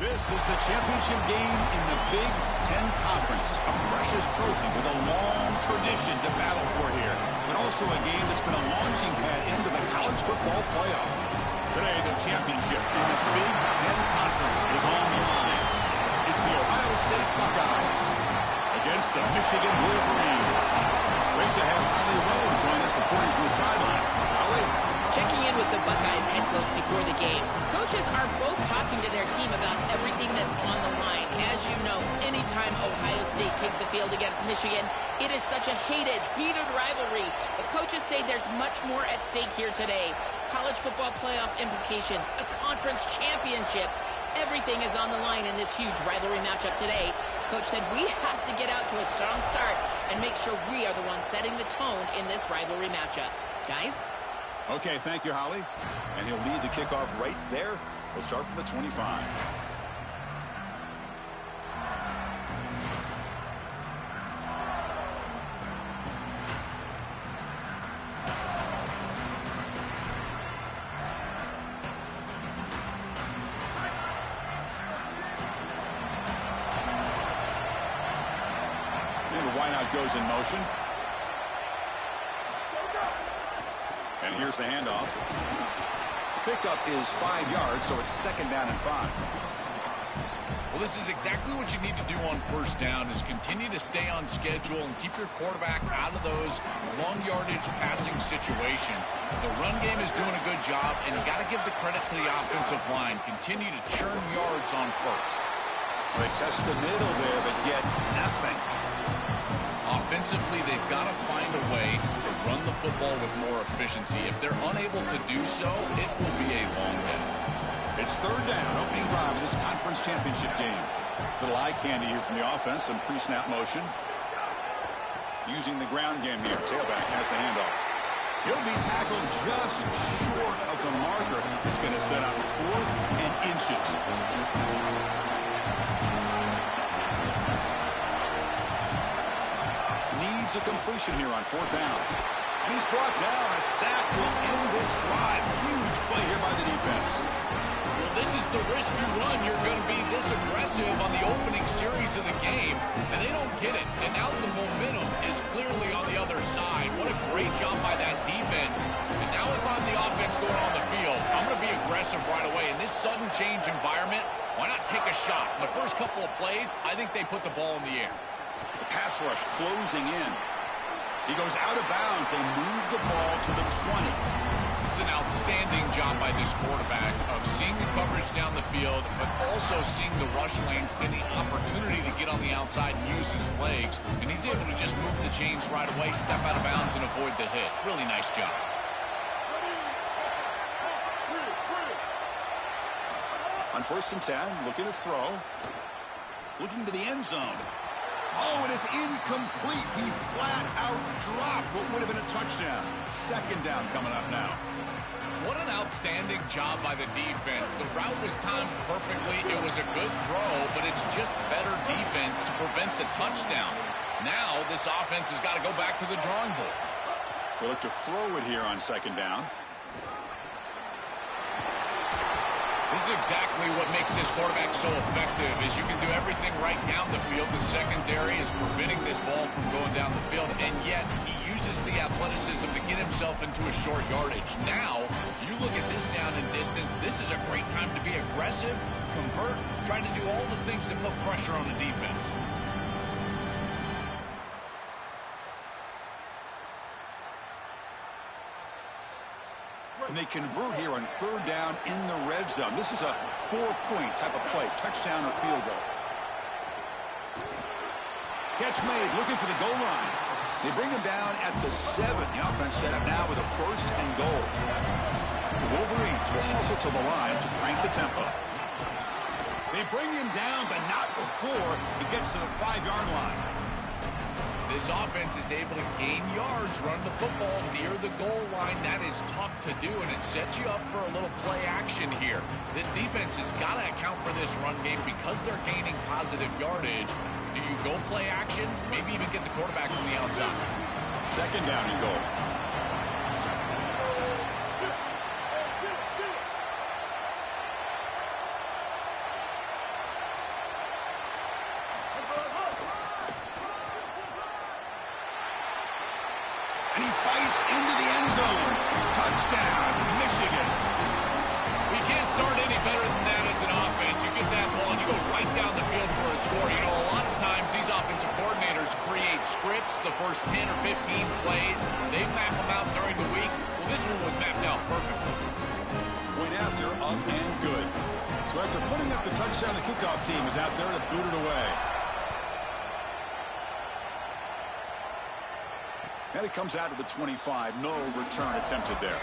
This is the championship game in the Big Ten Conference. A precious trophy with a long tradition to battle for here. But also a game that's been a launching pad into the college football playoff. Today, the championship in the Big Ten Conference is on the line. It's the Ohio State Buckeyes against the Michigan Wolverines. Great to have Holly Rowe join us reporting from the sidelines. Holly? Checking in with the Buckeyes head coach before the game. Coaches are both talking to their team about everything that's on the line. As you know, anytime Ohio State takes the field against Michigan, it is such a heated rivalry. The coaches say there's much more at stake here today. College football playoff implications, a conference championship. Everything is on the line in this huge rivalry matchup today. Coach said we have to get out to a strong start and make sure we are the ones setting the tone in this rivalry matchup. Guys? Okay, thank you, Holly. And he'll lead the kickoff right there. He'll start from the 25. And the wideout goes in motion. And here's the handoff. Pickup is 5 yards, so it's second down and 5. Well, this is exactly what you need to do on first down is continue to stay on schedule and keep your quarterback out of those long yardage passing situations. The run game is doing a good job, and you got to give the credit to the offensive line. Continue to churn yards on first. They test the middle there, but yet nothing. Offensively, they've got to find a way to run the football with more efficiency. If they're unable to do so, it will be a long day. It's third down, opening drive of this conference championship game. Little eye candy here from the offense, some pre-snap motion. Using the ground game here. Tailback has the handoff. He'll be tackled just short of the marker. It's going to set up 4th and inches. A completion here on 4th down. And he's brought down. A sack will end this drive. Huge play here by the defense. Well, this is the risk you run. You're going to be this aggressive on the opening series of the game, and they don't get it. And now the momentum is clearly on the other side. What a great job by that defense. And now if I'm the offense going on the field, I'm going to be aggressive right away. In this sudden change environment, why not take a shot? In the first couple of plays, I think they put the ball in the air. The pass rush closing in. He goes out of bounds. They move the ball to the 20. It's an outstanding job by this quarterback of seeing the coverage down the field, but also seeing the rush lanes and the opportunity to get on the outside and use his legs. And he's able to just move the chains right away, step out of bounds, and avoid the hit. Really nice job. On 1st and 10, looking to throw. Looking to the end zone. Oh, and it's incomplete. He flat out dropped what would have been a touchdown. Second down coming up now. What an outstanding job by the defense. The route was timed perfectly. It was a good throw, but it's just better defense to prevent the touchdown. Now this offense has got to go back to the drawing board. They look to throw it here on 2nd down. This is exactly what makes this quarterback so effective is you can do everything right down the field. The secondary is preventing this ball from going down the field, and yet he uses the athleticism to get himself into a short yardage. Now, you look at this down and distance, this is a great time to be aggressive, convert, try to do all the things that put pressure on the defense. And they convert here on 3rd down in the red zone. This is a 4-point type of play, touchdown or field goal. Catch made, looking for the goal line. They bring him down at the 7. The offense set up now with a 1st and goal. The Wolverines will hustle to the line to crank the tempo. They bring him down, but not before he gets to the 5-yard line. This offense is able to gain yards, run the football near the goal line. That is tough to do, and it sets you up for a little play action here. This defense has got to account for this run game because they're gaining positive yardage. Do you go play action? Maybe even get the quarterback on the outside. 2nd down and goal. And he fights into the end zone. Touchdown, Michigan. You can't start any better than that as an offense. You get that ball and you go right down the field for a score. You know, a lot of times these offensive coordinators create scripts the first 10 or 15 plays. They map them out during the week. Well, this one was mapped out perfectly. Point after, up and good. So after putting up the touchdown, the kickoff team is out there to boot it away. And it comes out to the 25. No return attempted there.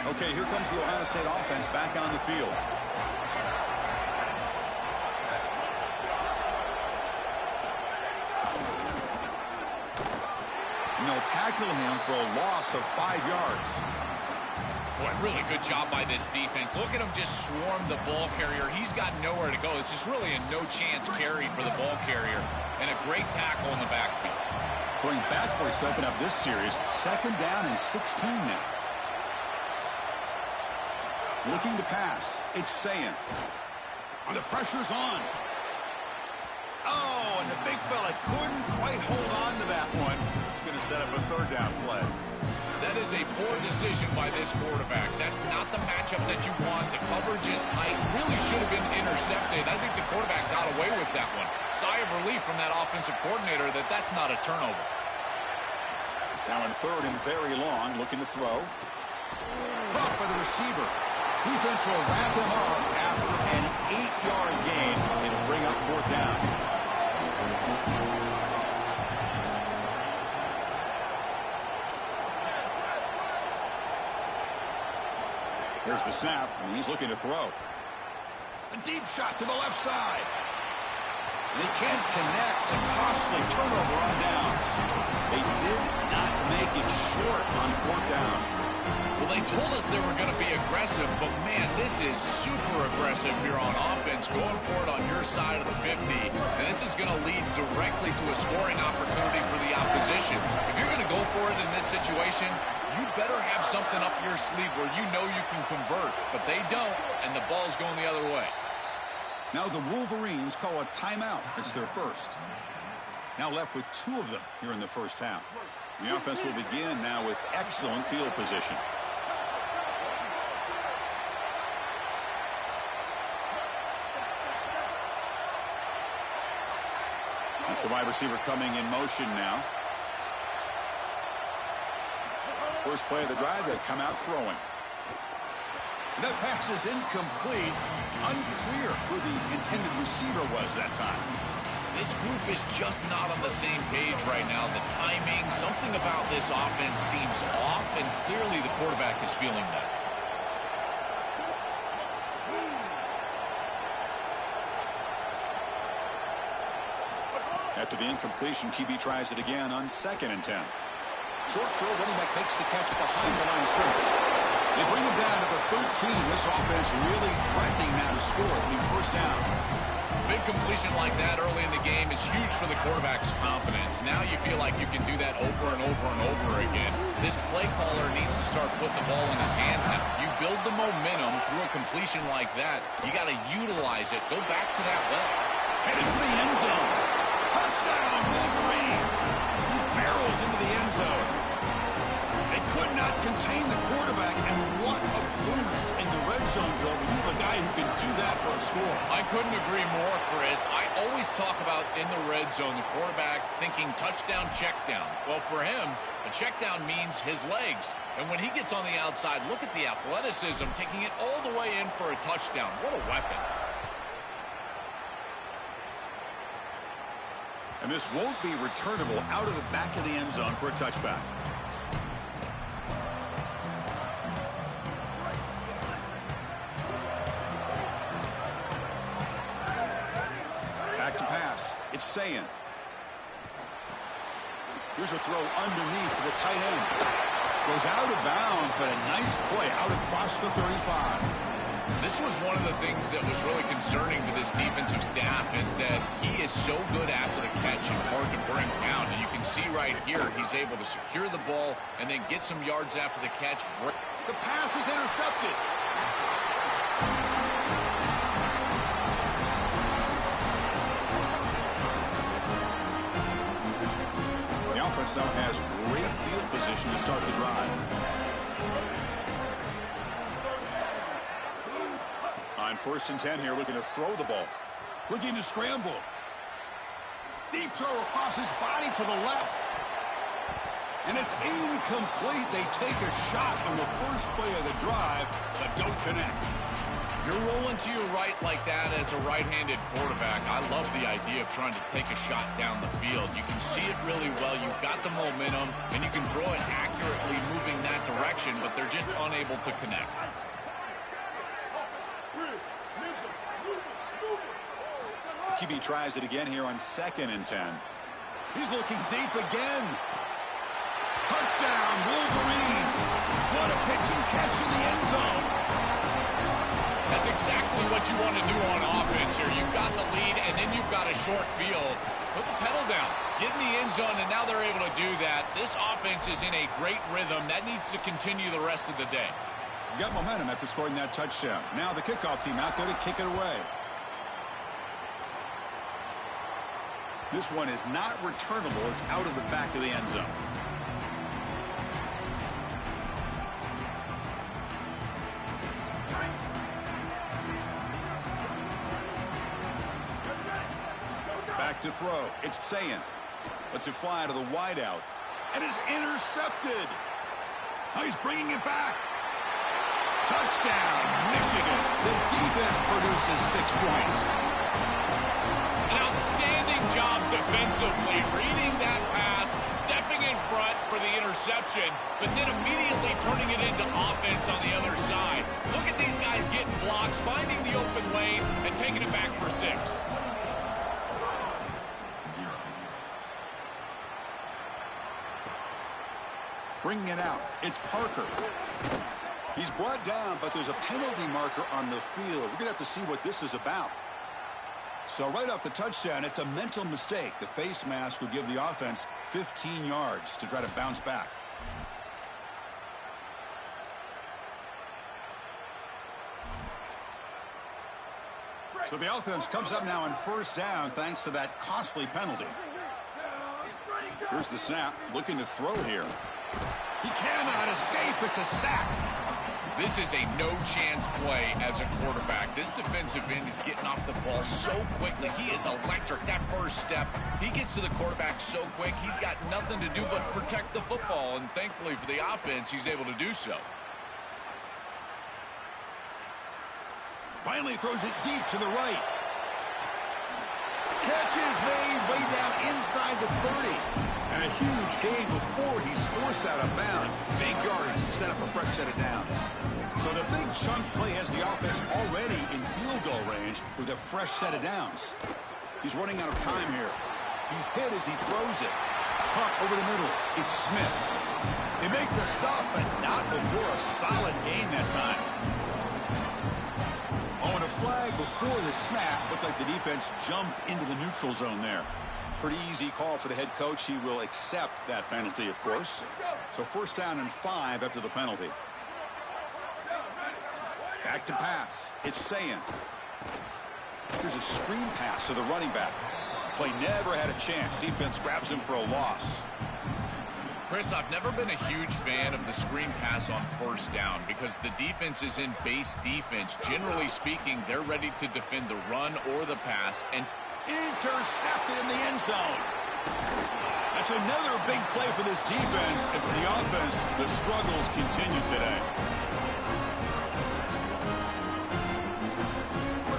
Okay, here comes the Ohio State offense back on the field. And they'll tackle him for a loss of 5 yards. Boy, really good job by this defense. Look at him just swarm the ball carrier. He's got nowhere to go. It's just really a no-chance carry for the ball carrier. And a great tackle in the backfield. Going backwards to open up this series. 2nd down and 16 now. Looking to pass. It's Sayin. And the pressure's on. Oh, and the big fella couldn't quite hold on to that one. Going to set up a 3rd down play. That is a poor decision by this quarterback. That's not the matchup that you want. The coverage is tight. Really should have been intercepted. I think the quarterback got away with that one. Sigh of relief from that offensive coordinator that that's not a turnover. Now in 3rd and very long, looking to throw. Caught by the receiver. Defense will wrap him up after an 8-yard gain. It'll bring up 4th down. Here's the snap, and he's looking to throw. A deep shot to the left side. They can't connect. A costly turnover on downs. They did not make it short on 4th down. Well, they told us they were going to be aggressive, but, man, this is super aggressive here on offense, going for it on your side of the 50. And this is going to lead directly to a scoring opportunity for the opposition. If you're going to go for it in this situation, you better have something up your sleeve where you know you can convert. But they don't, and the ball's going the other way. Now the Wolverines call a timeout. It's their first. Now left with 2 of them here in the first half. The offense will begin now with excellent field position. That's the wide receiver coming in motion now. First play of the drive, they come out throwing. And that pass is incomplete. Unclear who the intended receiver was that time. This group is just not on the same page right now. The timing, something about this offense seems off, and clearly the quarterback is feeling that. After the incompletion, QB tries it again on 2nd and 10. Short throw, running back makes the catch behind the line of scrimmage. They bring him down to the 13. This offense really threatening now to score at the first down. Big completion like that early in the game is huge for the quarterback's confidence. Now you feel like you can do that over and over and over again. This play caller needs to start putting the ball in his hands now. You build the momentum through a completion like that. You got to utilize it. Go back to that well. Headed for the end zone. Touchdown, Wolverines. He barrels into the end zone. They could not contain the quarterback, and what a boost in the red zone, Joe. You have a guy who can do that for a score. I couldn't agree more, Chris. I always talk about in the red zone, the quarterback thinking touchdown, check down. Well, for him, a check down means his legs. And when he gets on the outside, look at the athleticism, taking it all the way in for a touchdown. What a weapon. And this won't be returnable out of the back of the end zone for a touchback. Back to pass. It's Sayin. Here's a throw underneath to the tight end. Goes out of bounds, but a nice play out across the 35. This was one of the things that was really concerning to this defensive staff is that he is so good after the catch and hard to bring down. And you can see right here he's able to secure the ball and then get some yards after the catch. The pass is intercepted. The offense now has great field position to start the drive. On 1st and 10 here, looking to throw the ball. Looking to scramble. Deep throw across his body to the left. And it's incomplete. They take a shot on the first play of the drive, but don't connect. You're rolling to your right like that as a right-handed quarterback. I love the idea of trying to take a shot down the field. You can see it really well. You've got the momentum, and you can throw it accurately moving that direction, but they're just unable to connect. QB tries it again here on 2nd and 10. He's looking deep again. Touchdown, Wolverines. What a pitch and catch in the end zone. That's exactly what you want to do on offense here. You've got the lead, and then you've got a short field. Put the pedal down. Get in the end zone, and now they're able to do that. This offense is in a great rhythm. That needs to continue the rest of the day. Got momentum after scoring that touchdown. Now the kickoff team out there to kick it away. This one is not returnable. It's out of the back of the end zone. Back to throw. It's Sayan. Lets it fly to the wideout. And is intercepted. Now he's bringing it back. Touchdown, Michigan. The defense produces 6 points. An outstanding job defensively, reading that pass, stepping in front for the interception, but then immediately turning it into offense on the other side. Look at these guys getting blocks, finding the open lane, and taking it back for 6. Bringing it out. It's Parker. He's brought down, but there's a penalty marker on the field. We're going to have to see what this is about. So right off the touchdown, it's a mental mistake. The face mask will give the offense 15 yards to try to bounce back. So the offense comes up now on 1st down thanks to that costly penalty. Here's the snap, looking to throw here. He cannot escape. It's a sack. This is a no-chance play as a quarterback. This defensive end is getting off the ball so quickly. He is electric. That first step, he gets to the quarterback so quick, he's got nothing to do but protect the football, and thankfully for the offense, he's able to do so. Finally throws it deep to the right. Catch is made way down inside the 30. And a huge gain before he's forced out of bounds. Big yardage to set up a fresh set of downs. So the big chunk play has the offense already in field goal range with a fresh set of downs. He's running out of time here. He's hit as he throws it. Caught over the middle. It's Smith. They make the stop, but not before a solid gain that time. Oh, and a flag before the snap. Looked like the defense jumped into the neutral zone there. Pretty easy call for the head coach. He will accept that penalty, of course. So 1st down and 5 after the penalty. Back to pass. It's Sayan. Here's a screen pass to the running back. Play never had a chance. Defense grabs him for a loss. Chris, I've never been a huge fan of the screen pass on 1st down because the defense is in base defense. Generally speaking, they're ready to defend the run or the pass, and intercepted in the end zone. That's another big play for this defense, and for the offense, the struggles continue today.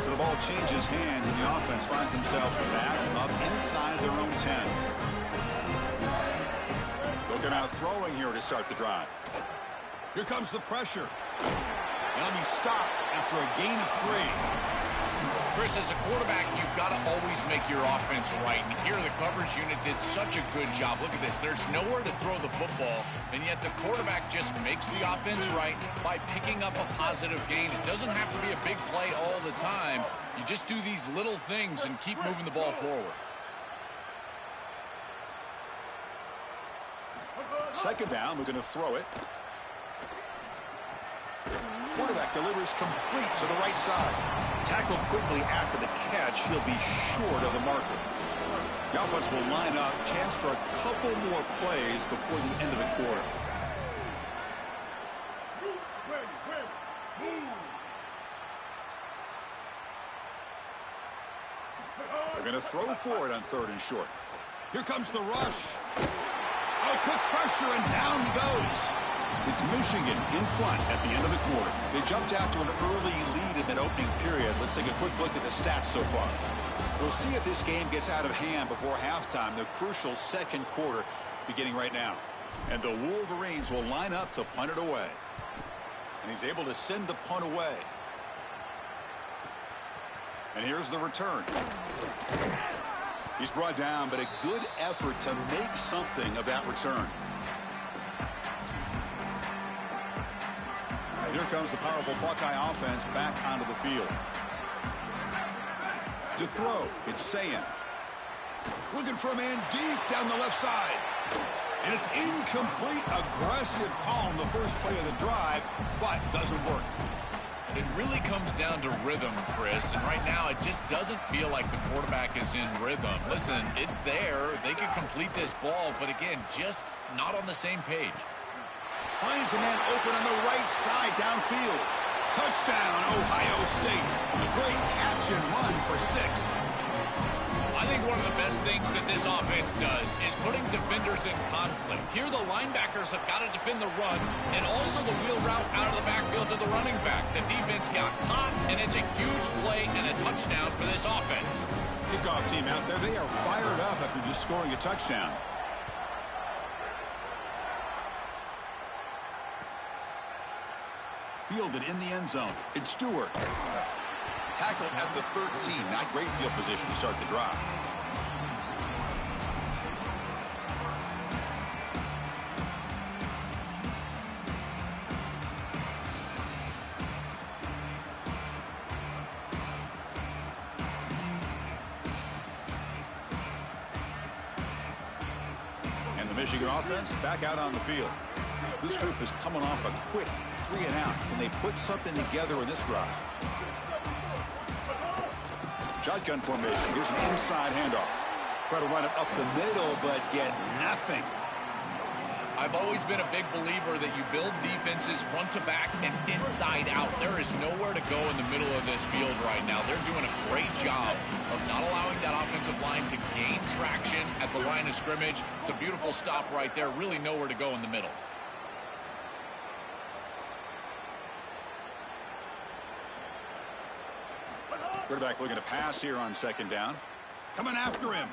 So the ball changes hands, and the offense finds themselves back up inside their own 10. Looking out throwing here to start the drive. Here comes the pressure. And he's stopped after a gain of 3. Chris, as a quarterback, you've got to always make your offense right. And here the coverage unit did such a good job. Look at this. There's nowhere to throw the football, and yet the quarterback just makes the offense right by picking up a positive gain. It doesn't have to be a big play all the time. You just do these little things and keep moving the ball forward. Second down, we're going to throw it. Quarterback delivers complete to the right side. Tackled quickly after the catch. He'll be short of the marker. The offense will line up. Chance for a couple more plays before the end of the quarter. They're going to throw for it on 3rd and short. Here comes the rush. Oh, quick pressure, and down he goes. It's Michigan in front at the end of the quarter. They jumped out to an early lead in that opening period. Let's take a quick look at the stats so far. We'll see if this game gets out of hand before halftime, the crucial second quarter beginning right now. And the Wolverines will line up to punt it away. And he's able to send the punt away. And here's the return. He's brought down, but a good effort to make something of that return. Here comes the powerful Buckeye offense back onto the field. To throw, it's Sayan. Looking for a man deep down the left side. And it's incomplete. Aggressive call on the first play of the drive, but doesn't work. It really comes down to rhythm, Chris, and right now it just doesn't feel like the quarterback is in rhythm. Listen, it's there. They could complete this ball, but again, just not on the same page. Finds a man open on the right side downfield. Touchdown, Ohio State. A great catch and run for 6. I think one of the best things that this offense does is putting defenders in conflict. Here the linebackers have got to defend the run and also the wheel route out of the backfield to the running back. The defense got caught, and it's a huge play and a touchdown for this offense. Kickoff team out there. They are fired up after just scoring a touchdown. Fielded in the end zone. It's Stewart. Tackled at the 13. Not great field position to start the drive. And the Michigan offense back out on the field. This group is coming off a quick 3 and out. Can they put something together in this drive? Shotgun formation. Here's an inside handoff. Try to run it up the middle, but get nothing. I've always been a big believer that you build defenses front to back and inside out. There is nowhere to go in the middle of this field right now. They're doing a great job of not allowing that offensive line to gain traction at the line of scrimmage. It's a beautiful stop right there. Really nowhere to go in the middle. Quarterback looking to pass here on second down. Coming after him.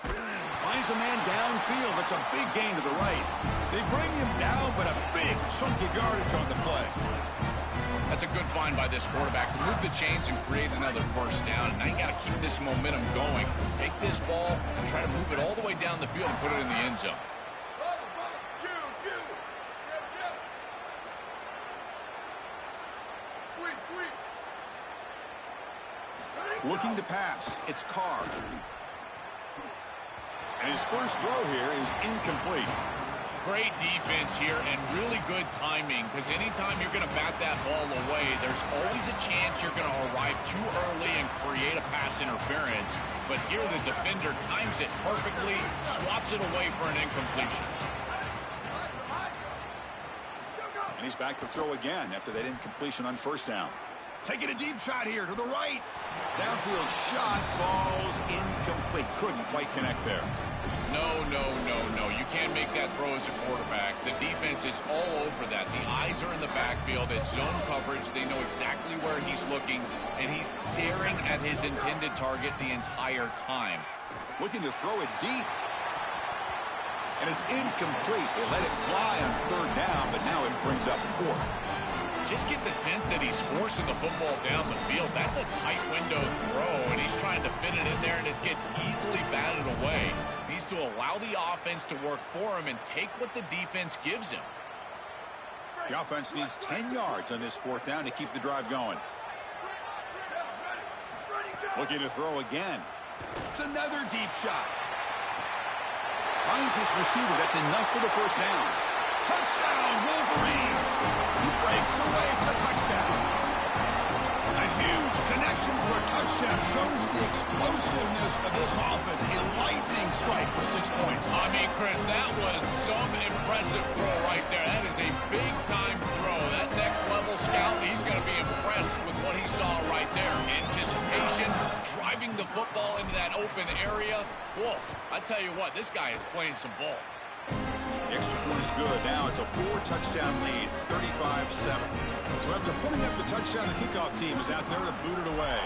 Finds a man downfield. That's a big gain to the right. They bring him down, but a big chunky yardage on the play. That's a good find by this quarterback to move the chains and create another first down. Now you got to keep this momentum going. Take this ball and try to move it all the way down the field and put it in the end zone. Looking to pass. It's Carr. And his first throw here is incomplete. Great defense here and really good timing, because anytime you're going to bat that ball away, there's always a chance you're going to arrive too early and create a pass interference. But here the defender times it perfectly, swats it away for an incompletion. And he's back to throw again after that incompletion on first down. Taking a deep shot here to the right. Downfield shot falls incomplete. Couldn't quite connect there. No. You can't make that throw as a quarterback. The defense is all over that. The eyes are in the backfield. It's zone coverage. They know exactly where he's looking, and he's staring at his intended target the entire time. Looking to throw it deep. And it's incomplete. They let it fly on third down, but now it brings up fourth. Just get the sense that he's forcing the football down the field. That's a tight window throw, and he's trying to fit it in there, and it gets easily batted away. Needs to allow the offense to work for him and take what the defense gives him. The offense needs 10 yards on this fourth down to keep the drive going. Looking to throw again. It's another deep shot. Finds his receiver. That's enough for the first down. Touchdown, Wolverines! He breaks away for the touchdown. A huge connection for a touchdown shows the explosiveness of this offense. A lightning strike for 6 points. I mean, Chris, that was some impressive throw right there. That is a big-time throw. That next-level scout, he's going to be impressed with what he saw right there. Anticipation, driving the football into that open area. Whoa, I tell you what, this guy is playing some ball. The extra point is good. Now it's a 4-touchdown lead, 35-7. So after putting up the touchdown, the kickoff team is out there to boot it away.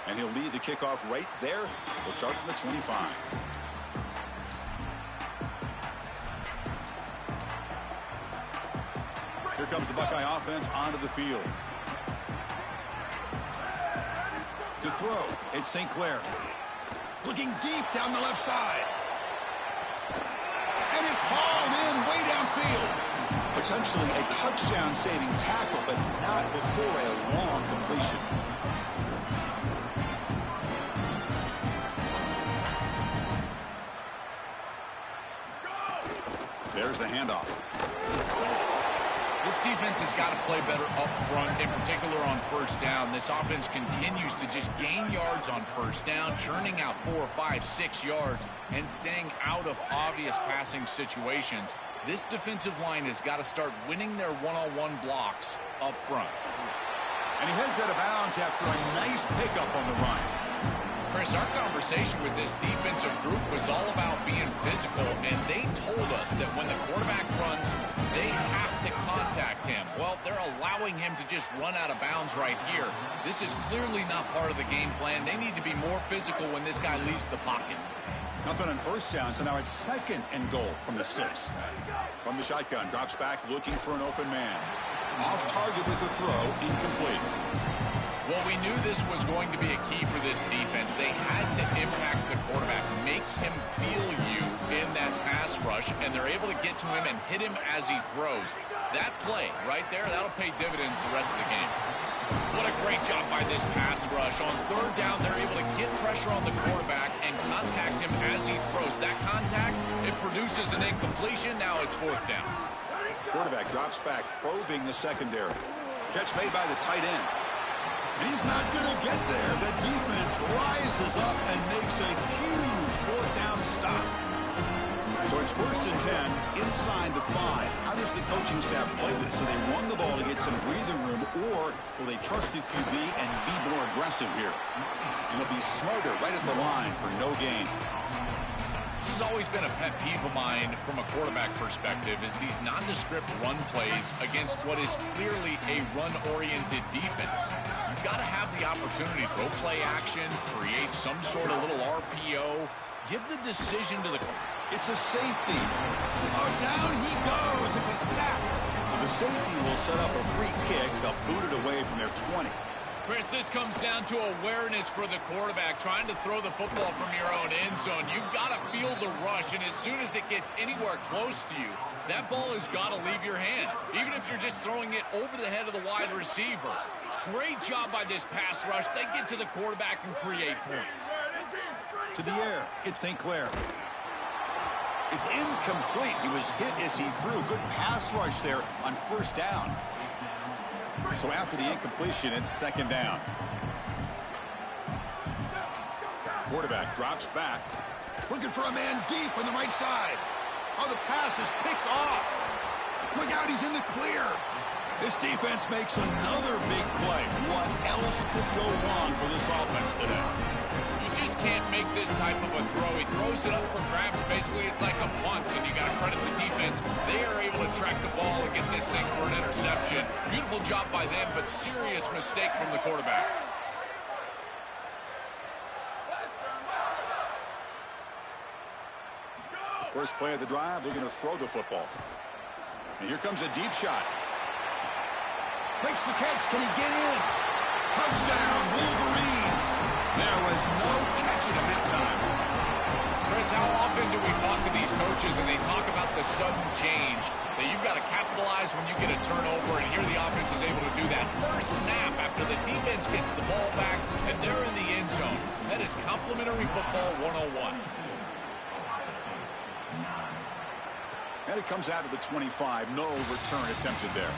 And he'll lead the kickoff right there. He'll start from the 25. Here comes the Buckeye offense onto the field. To throw, it's St. Clair. Looking deep down the left side. And it's hauled in way downfield. Potentially a touchdown-saving tackle, but not before a long completion. There's the handoff. This defense has got to play better up front, in particular on first down. This offense continues to just gain yards on first down, churning out 4, 5, 6 yards, and staying out of obvious passing situations. This defensive line has got to start winning their one-on-one blocks up front. And he heads out of bounds after a nice pickup on the run. Chris, our conversation with this defensive group was all about being physical, and they told us that when the quarterback runs, they have to contact him. Well, they're allowing him to just run out of bounds right here. This is clearly not part of the game plan. They need to be more physical when this guy leaves the pocket. Nothing on first down, so now it's 2nd and goal from the 6. From the shotgun, drops back looking for an open man. Off target with a throw, incomplete. Well, we knew this was going to be a key for this defense. They had to impact the quarterback, make him feel you in that pass rush, and they're able to get to him and hit him as he throws. That play right there, that'll pay dividends the rest of the game. What a great job by this pass rush. On third down, they're able to get pressure on the quarterback and contact him as he throws. That contact, it produces an incompletion. Now it's 4th down. Quarterback drops back, probing the secondary. Catch made by the tight end. He's not going to get there. The defense rises up and makes a huge 4th down stop. So it's 1st and 10 inside the 5. How does the coaching staff play this? So they run the ball to get some breathing room, or will they trust the QB and be more aggressive here? And they'll be smarter right at the line for no gain. This has always been a pet peeve of mine from a quarterback perspective, is these nondescript run plays against what is clearly a run-oriented defense. You've got to have the opportunity to go play action, create some sort of little RPO, give the decision to the... It's a safety. Oh, down he goes. It's a sack. So the safety will set up a free kick. They'll boot it away from their 20. Chris, this comes down to awareness for the quarterback, trying to throw the football from your own end zone. You've got to feel the rush, and as soon as it gets anywhere close to you, that ball has got to leave your hand, even if you're just throwing it over the head of the wide receiver. Great job by this pass rush. They get to the quarterback and create points. To the air, it's St. Clair. It's incomplete. He was hit as he threw. Good pass rush there on first down. So after the incompletion, it's 2nd down. Quarterback drops back. Looking for a man deep on the right side. Oh, the pass is picked off. Look out, he's in the clear. This defense makes another big play. What else could go wrong for this offense today? You just can't make this type of a throw. He throws it up for grabs. Basically, it's like a punt, and you got to credit the defense. They are able to track the ball and get this thing for an interception. Beautiful job by them, but serious mistake from the quarterback. First play of the drive, they're going to throw the football. And here comes a deep shot. Makes the catch. Can he get in? Touchdown, Wolverines. There was no catching him that time. Chris, how often do we talk to these coaches and they talk about the sudden change, that you've got to capitalize when you get a turnover, and here the offense is able to do that. First snap after the defense gets the ball back, and they're in the end zone. That is complimentary football 101. And it comes out of the 25. No return attempted there.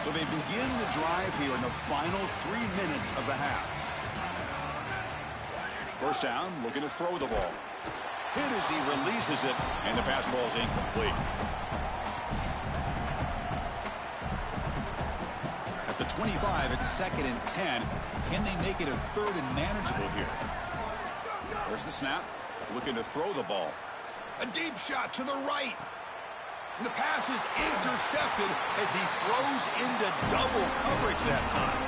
So they begin the drive here in the final 3 minutes of the half. First down, looking to throw the ball. Hit as he releases it, and the pass ball is incomplete. At the 25, it's 2nd and 10. Can they make it a 3rd and manageable here? There's the snap. Looking to throw the ball. A deep shot to the right. And the pass is intercepted as he throws into double coverage that time.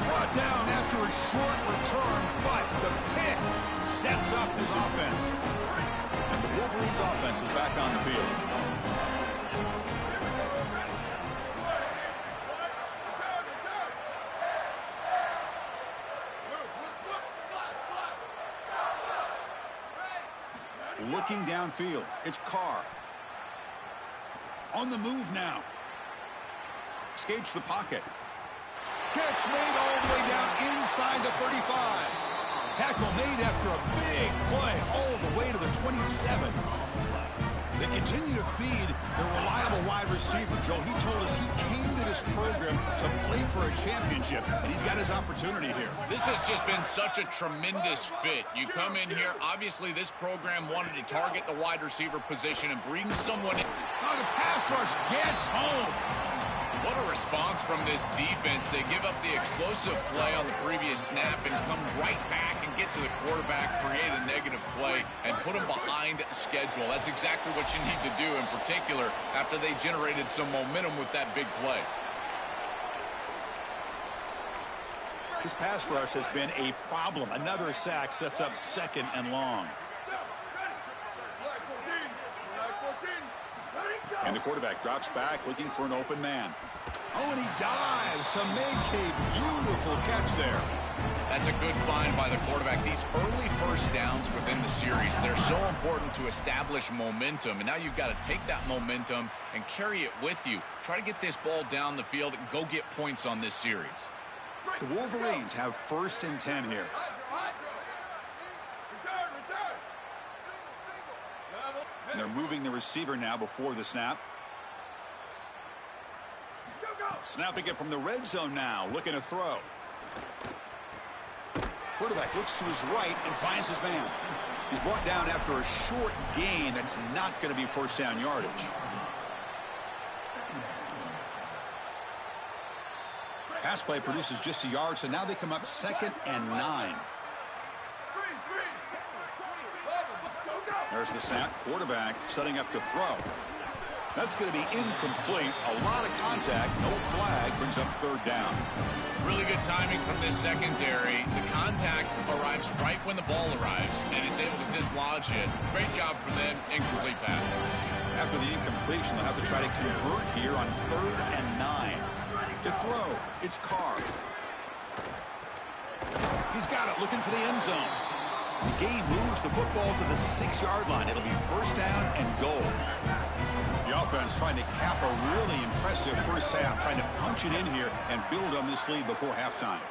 Brought down after a short return, but the pick sets up his offense. And the Wolverines' offense is back on the field. Looking downfield, it's Carr. On the move now. Escapes the pocket. Catch made all the way down inside the 35. Tackle made after a big play all the way to the 27. They continue to feed their reliable wide receiver. Joe, he told us he came to this program to play for a championship, and he's got his opportunity here. This has just been such a tremendous fit. You come in here, obviously this program wanted to target the wide receiver position and bring someone in. Oh, the pass rush gets home. What a response from this defense. They give up the explosive play on the previous snap and come right back and get to the quarterback, create a negative play, and put him behind schedule. That's exactly what you need to do, in particular, after they generated some momentum with that big play. This pass rush has been a problem. Another sack sets up 2nd and long. And the quarterback drops back looking for an open man. Oh, and he dives to make a beautiful catch there. That's a good find by the quarterback. These early first downs within the series, they're so important to establish momentum. And now you've got to take that momentum and carry it with you. Try to get this ball down the field and go get points on this series. The Wolverines have 1st and 10 here. And they're moving the receiver now before the snap. Snapping it from the red zone now, looking to throw. Quarterback looks to his right and finds his man. He's brought down after a short gain that's not going to be 1st down yardage. Pass play produces just a yard, so now they come up 2nd and 9. There's the snap. Quarterback setting up to throw. That's going to be incomplete. A lot of contact. No flag. Brings up 3rd down. Really good timing from this secondary. The contact arrives right when the ball arrives, and it's able to dislodge it. Great job from them. Incomplete pass. After the incompletion, they'll have to try to convert here on 3rd and 9. To throw, it's Carr. He's got it, looking for the end zone. The game moves the football to the 6-yard line. It'll be 1st down and goal. The offense trying to cap a really impressive first half, trying to punch it in here and build on this lead before halftime.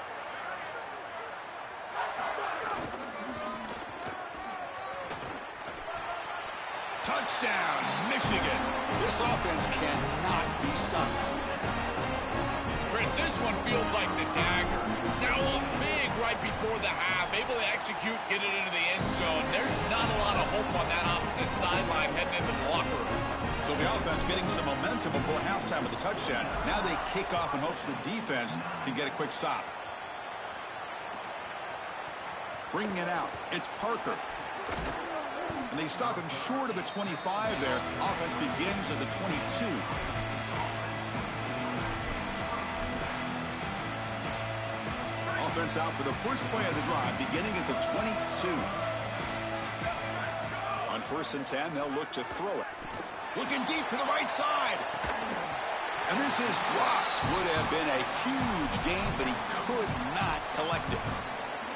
Touchdown, Michigan. This offense cannot be stopped. Chris, this one feels like the dagger. Now up big right before the half, able to execute, get it into the end zone. There's not a lot of hope on that opposite sideline heading into the locker room. So the offense getting some momentum before halftime with the touchdown. Now they kick off in hopes the defense can get a quick stop. Bringing it out, it's Parker. And they stop him short of the 25 there. Offense begins at the 22. Offense out for the first play of the drive, beginning at the 22. 1st and 10. They'll look to throw it. Looking deep to the right side. And this is dropped. Would have been a huge gain, but he could not collect it.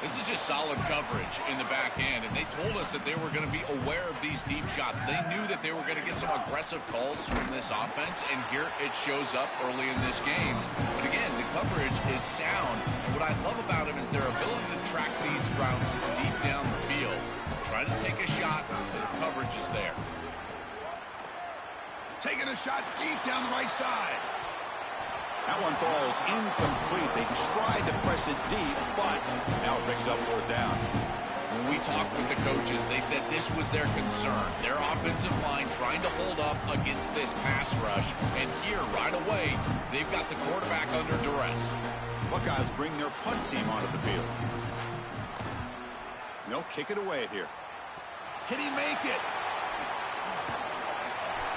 This is just solid coverage in the back end, and they told us that they were going to be aware of these deep shots. They knew that they were going to get some aggressive calls from this offense, and here it shows up early in this game. But again, the coverage is sound, and what I love about him is their ability to track these routes deep down the field. Try to take a shot, but the coverage is there. Taking a shot deep down the right side. That one falls incomplete. They tried to press it deep, but now it picks up 4th down. When we talked with the coaches, they said this was their concern. Their offensive line trying to hold up against this pass rush. And here, right away, they've got the quarterback under duress. Buckeyes bring their punt team onto the field. They'll kick it away here. Can he make it?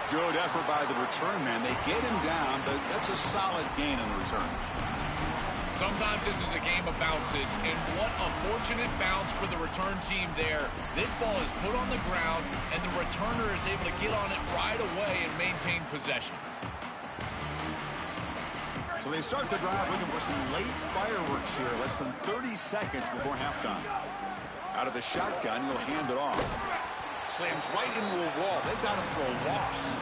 Good effort by the return man. They get him down, but that's a solid gain in the return. Sometimes this is a game of bounces, and what a fortunate bounce for the return team there. This ball is put on the ground, and the returner is able to get on it right away and maintain possession. So they start the drive looking for some late fireworks here, less than 30 seconds before halftime. Out of the shotgun, he'll hand it off. Slams right into a wall. They've got him for a loss.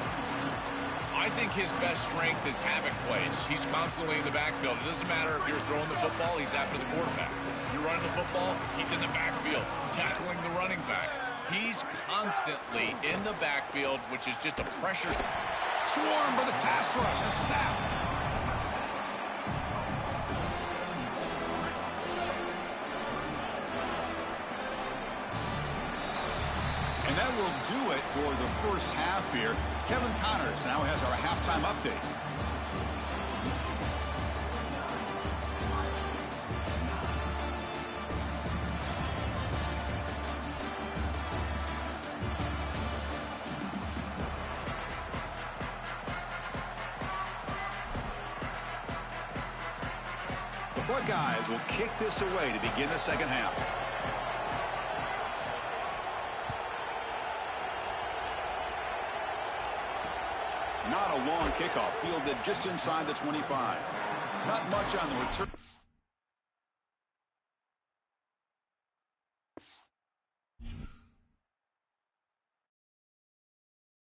I think his best strength is havoc plays. He's constantly in the backfield. It doesn't matter if you're throwing the football, he's after the quarterback. You're running the football, he's in the backfield, tackling the running back. He's constantly in the backfield, which is just a pressure. Swarm for the pass rush. A sack. And that will do it for the first half here. Kevin Connors now has our halftime update. The Buckeyes will kick this away to begin the second half. Not a long kickoff, fielded just inside the 25. Not much on the return.